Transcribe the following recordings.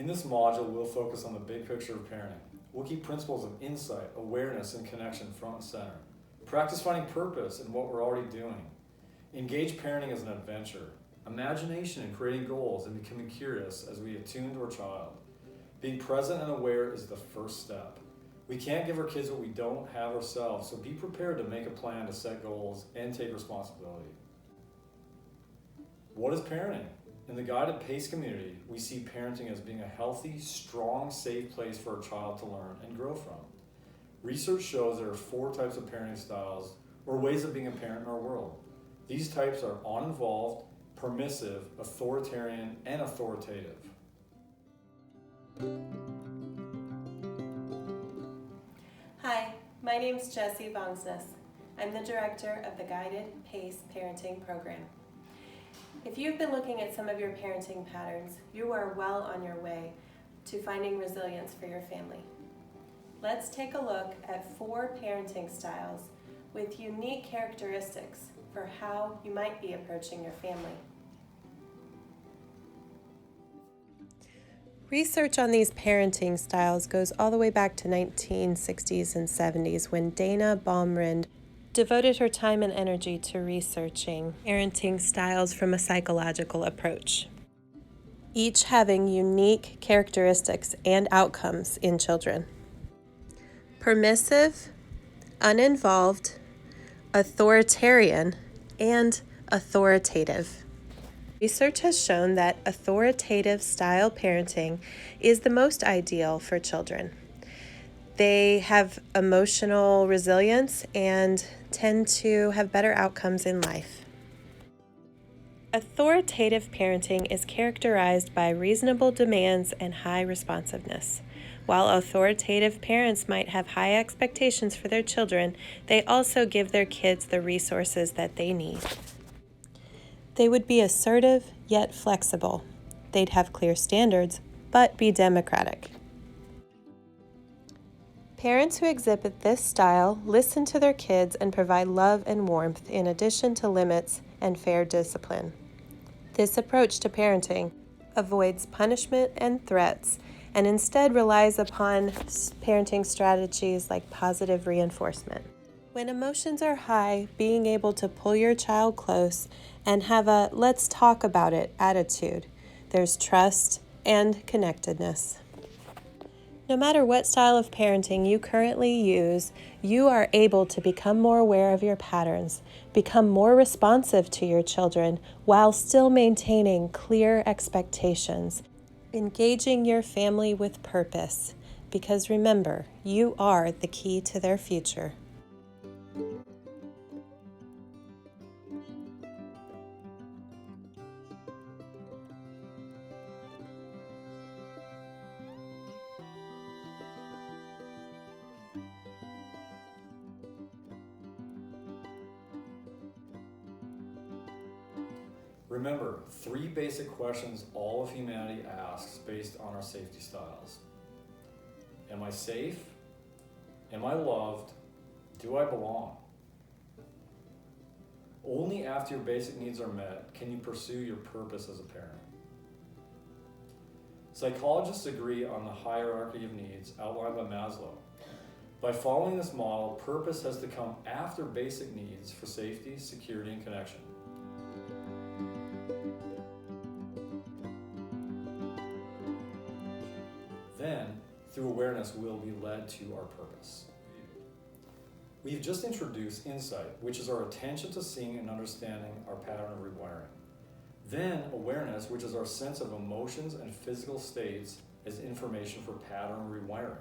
In this module, we'll focus on the big picture of parenting. We'll keep principles of insight, awareness, and connection front and center. Practice finding purpose in what we're already doing. Engage parenting as an adventure. Imagination in creating goals and becoming curious as we attune to our child. Being present and aware is the first step. We can't give our kids what we don't have ourselves, so be prepared to make a plan to set goals and take responsibility. What is parenting? In the Guided PACE community, we see parenting as being a healthy, strong, safe place for a child to learn and grow from. Research shows there are 4 types of parenting styles or ways of being a parent in our world. These types are uninvolved, permissive, authoritarian, and authoritative. Hi, my name's Jessie Vongsness. I'm the director of the Guided PACE Parenting Program. If you've been looking at some of your parenting patterns, you are well on your way to finding resilience for your family. Let's take a look at 4 parenting styles with unique characteristics for how you might be approaching your family. Research on these parenting styles goes all the way back to 1960s and 70s when Dana Baumrind devoted her time and energy to researching parenting styles from a psychological approach, each having unique characteristics and outcomes in children. Permissive, uninvolved, authoritarian, and authoritative. Research has shown that authoritative style parenting is the most ideal for children. They have emotional resilience and tend to have better outcomes in life. Authoritative parenting is characterized by reasonable demands and high responsiveness. While authoritative parents might have high expectations for their children, they also give their kids the resources that they need. They would be assertive yet flexible. They'd have clear standards, but be democratic. Parents who exhibit this style listen to their kids and provide love and warmth in addition to limits and fair discipline. This approach to parenting avoids punishment and threats and instead relies upon parenting strategies like positive reinforcement. When emotions are high, being able to pull your child close and have a let's talk about it attitude. There's trust and connectedness. No matter what style of parenting you currently use, you are able to become more aware of your patterns, become more responsive to your children while still maintaining clear expectations, engaging your family with purpose. Because remember, you are the key to their future. Remember, 3 basic questions all of humanity asks based on our safety styles. Am I safe? Am I loved? Do I belong? Only after your basic needs are met can you pursue your purpose as a parent. Psychologists agree on the hierarchy of needs outlined by Maslow. By following this model, purpose has to come after basic needs for safety, security, and connection. Then, through awareness, we'll be led to our purpose. We've just introduced insight, which is our attention to seeing and understanding our pattern of rewiring. Then, awareness, which is our sense of emotions and physical states as information for pattern rewiring.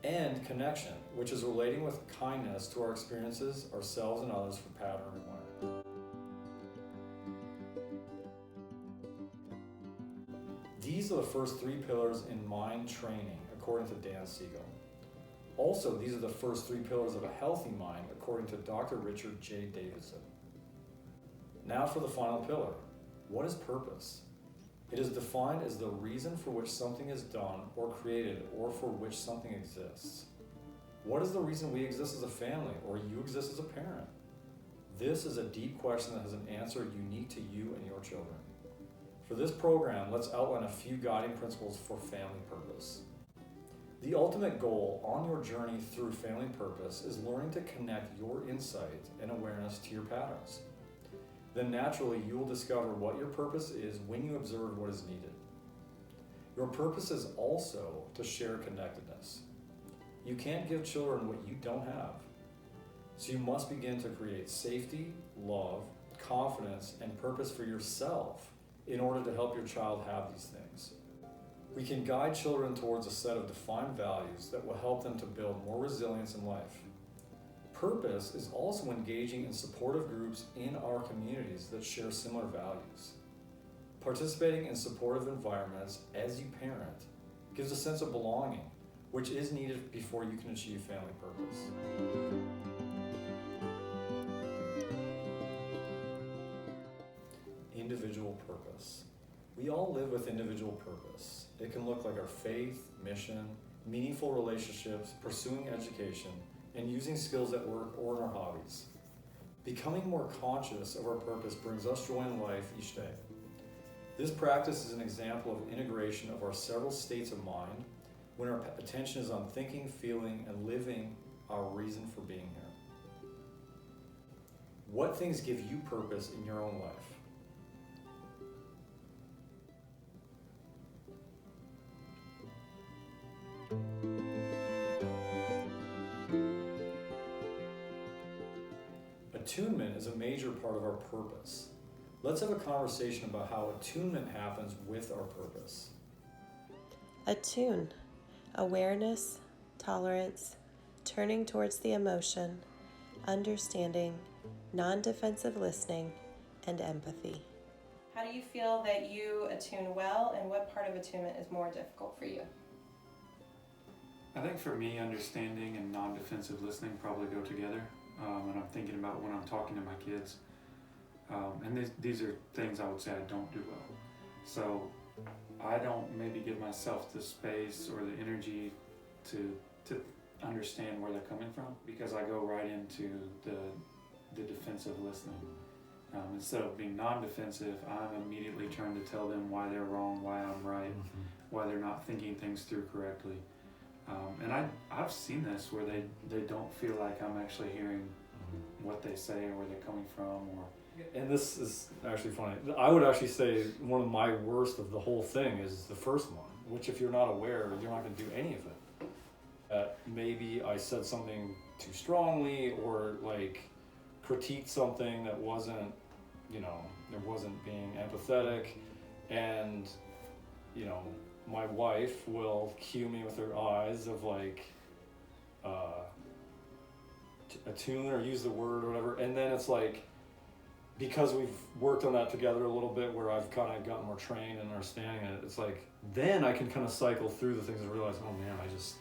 And connection, which is relating with kindness to our experiences, ourselves, and others for pattern rewiring. These are the first 3 pillars in mind training, according to Dan Siegel. Also, these are the first 3 pillars of a healthy mind, according to Dr. Richard J. Davidson. Now for the final pillar. What is purpose? It is defined as the reason for which something is done or created or for which something exists. What is the reason we exist as a family or you exist as a parent? This is a deep question that has an answer unique to you and your children. For this program, let's outline a few guiding principles for family purpose. The ultimate goal on your journey through family purpose is learning to connect your insight and awareness to your patterns. Then naturally, you will discover what your purpose is when you observe what is needed. Your purpose is also to share connectedness. You can't give children what you don't have. So you must begin to create safety, love, confidence, and purpose for yourself in order to help your child have these things. We can guide children towards a set of defined values that will help them to build more resilience in life. Purpose is also engaging in supportive groups in our communities that share similar values. Participating in supportive environments as you parent gives a sense of belonging, which is needed before you can achieve family purpose. Individual purpose. We all live with individual purpose. It can look like our faith, mission, meaningful relationships, pursuing education, and using skills at work or in our hobbies. Becoming more conscious of our purpose brings us joy in life each day. This practice is an example of integration of our several states of mind when our attention is on thinking, feeling, and living our reason for being here. What things give you purpose in your own life? Attunement is a major part of our purpose. Let's have a conversation about how attunement happens with our purpose. Attune, awareness, tolerance, turning towards the emotion, understanding, non-defensive listening, and empathy. How do you feel that you attune well, and what part of attunement is more difficult for you? I think for me, understanding and non-defensive listening probably go together. And I'm thinking about when I'm talking to my kids. And these are things I would say I don't do well. So I don't maybe give myself the space or the energy to understand where they're coming from, because I go right into the defensive listening. Instead of being non-defensive, I'm immediately trying to tell them why they're wrong, why I'm right, why they're not thinking things through correctly. And I've seen this where they don't feel like I'm actually hearing what they say or where they're coming from. And this is actually funny. I would actually say one of my worst of the whole thing is the first one, which if you're not aware, you're not going to do any of it. Maybe I said something too strongly, or like critiqued something that wasn't, it wasn't being empathetic, and, my wife will cue me with her eyes of like, attune or use the word or whatever, and then it's like, because we've worked on that together a little bit, where I've kind of gotten more trained and understanding it, it's like, then I can kind of cycle through the things and realize, oh man, I just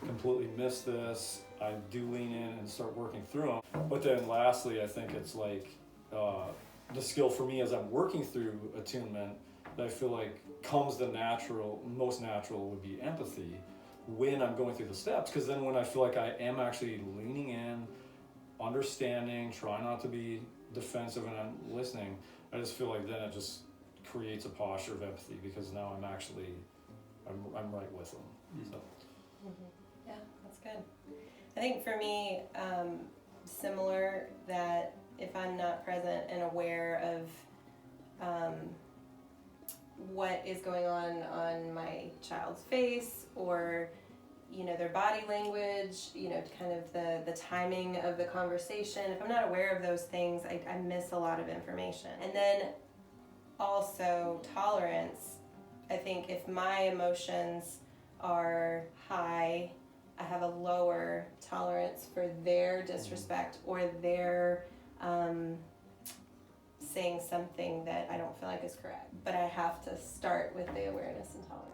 completely missed this. I do lean in and start working through them. But then lastly, I think it's like the skill for me as I'm working through attunement that I feel like comes most natural would be empathy when I'm going through the steps. Because then when I feel like I am actually leaning in, understanding, trying not to be defensive and I'm listening, I just feel like then it just creates a posture of empathy, because now I'm right with them. So. Yeah, that's good. I think for me, similar, that if I'm not present and aware of what is going on my child's face, or their body language, kind of the timing of the conversation, if I'm not aware of those things, I miss a lot of information. And then also tolerance. I think if my emotions are high, I have a lower tolerance for their disrespect or their saying something that I don't feel like is correct. But I have to start with the awareness and tolerance.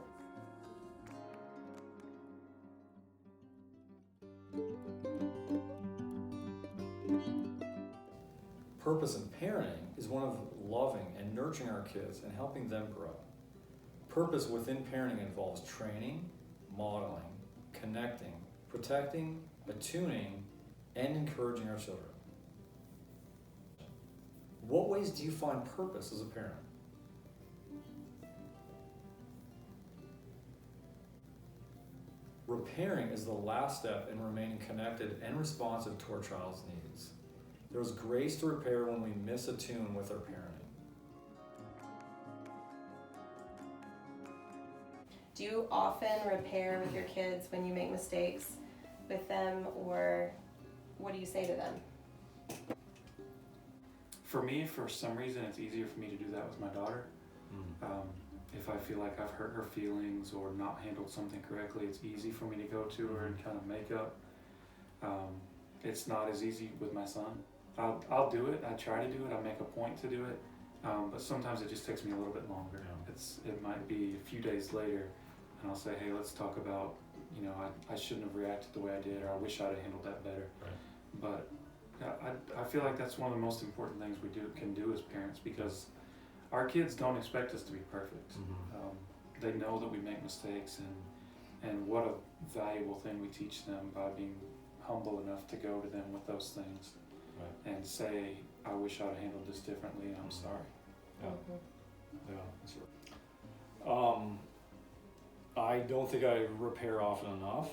Purpose in parenting is one of loving and nurturing our kids and helping them grow. Purpose within parenting involves training, modeling, connecting, protecting, attuning, and encouraging our children. What ways do you find purpose as a parent? Repairing is the last step in remaining connected and responsive to our child's needs. There is grace to repair when we miss a tune with our parenting. Do you often repair with your kids when you make mistakes with them, or what do you say to them? For me, for some reason, it's easier for me to do that with my daughter. If I feel like I've hurt her feelings or not handled something correctly, it's easy for me to go to her and kind of make up. It's not as easy with my son. I'll do it. I try to do it. I make a point to do it. But sometimes it just takes me a little bit longer. Yeah. It might be a few days later, and I'll say, hey, let's talk about, I shouldn't have reacted the way I did, or I wish I'd have handled that better. Right. But I feel like that's one of the most important things we can do as parents, because our kids don't expect us to be perfect. They know that we make mistakes, and what a valuable thing we teach them by being humble enough to go to them with those things. Right. And say, I wish I'd handled this differently, and I'm sorry. Yeah, yeah, that's right. I don't think I repair often enough,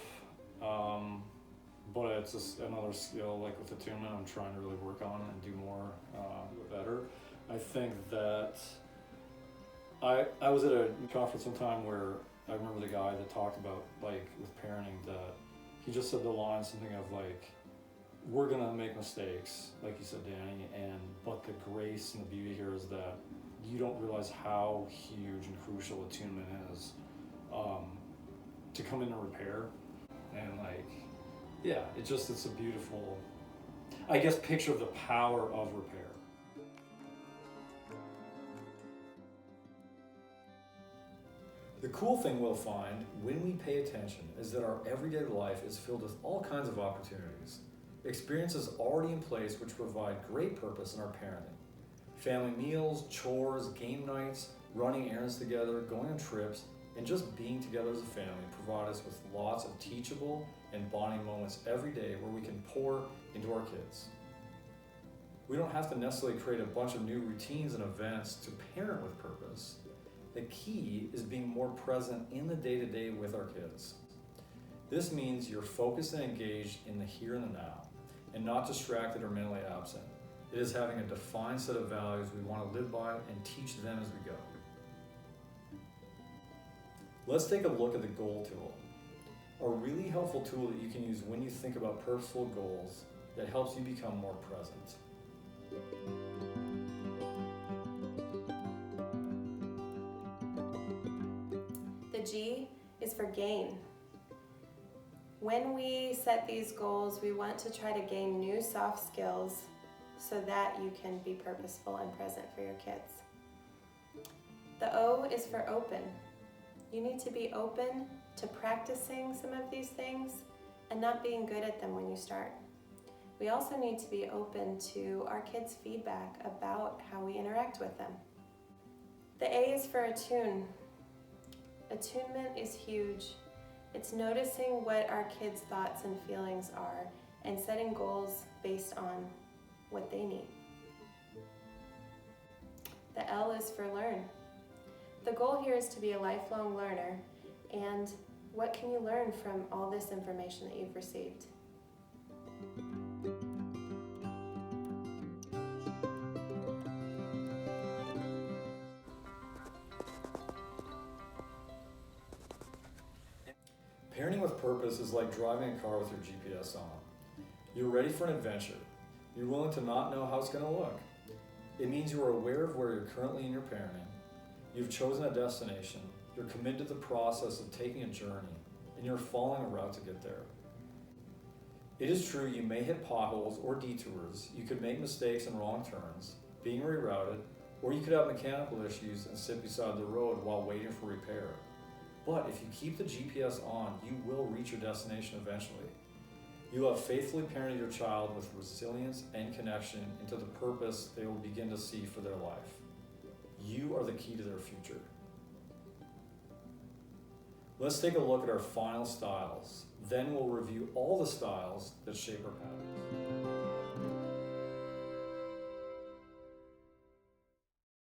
but it's just another skill, like with attunement, I'm trying to really work on and do more better. I think that I was at a conference one time where I remember the guy that talked about, like, with parenting, that he just said the line something of like, we're gonna make mistakes, like you said, Danny, but the grace and the beauty here is that you don't realize how huge and crucial attunement is to come in and repair. And like, yeah, it's a beautiful, I guess, picture of the power of repair. The cool thing we'll find when we pay attention is that our everyday life is filled with all kinds of opportunities. Experiences already in place which provide great purpose in our parenting. Family meals, chores, game nights, running errands together, going on trips, and just being together as a family provide us with lots of teachable and bonding moments every day where we can pour into our kids. We don't have to necessarily create a bunch of new routines and events to parent with purpose. The key is being more present in the day-to-day with our kids. This means you're focused and engaged in the here and the now, and not distracted or mentally absent. It is having a defined set of values we want to live by and teach them as we go. Let's take a look at the goal tool, a really helpful tool that you can use when you think about purposeful goals that helps you become more present. The G is for gain. When we set these goals, we want to try to gain new soft skills so that you can be purposeful and present for your kids. The O is for open. You need to be open to practicing some of these things and not being good at them when you start. We also need to be open to our kids' feedback about how we interact with them. The A is for attune. Attunement is huge. It's noticing what our kids' thoughts and feelings are and setting goals based on what they need. The L is for learn. The goal here is to be a lifelong learner, and what can you learn from all this information that you've received? Parenting with purpose is like driving a car with your GPS on. You're ready for an adventure. You're willing to not know how it's going to look. It means you are aware of where you're currently in your parenting. You've chosen a destination. You're committed to the process of taking a journey, and you're following a route to get there. It is true you may hit potholes or detours. You could make mistakes and wrong turns, being rerouted, or you could have mechanical issues and sit beside the road while waiting for repair. But if you keep the GPS on, you will reach your destination eventually. You have faithfully parented your child with resilience and connection into the purpose they will begin to see for their life. You are the key to their future. Let's take a look at our final styles. Then we'll review all the styles that shape our patterns.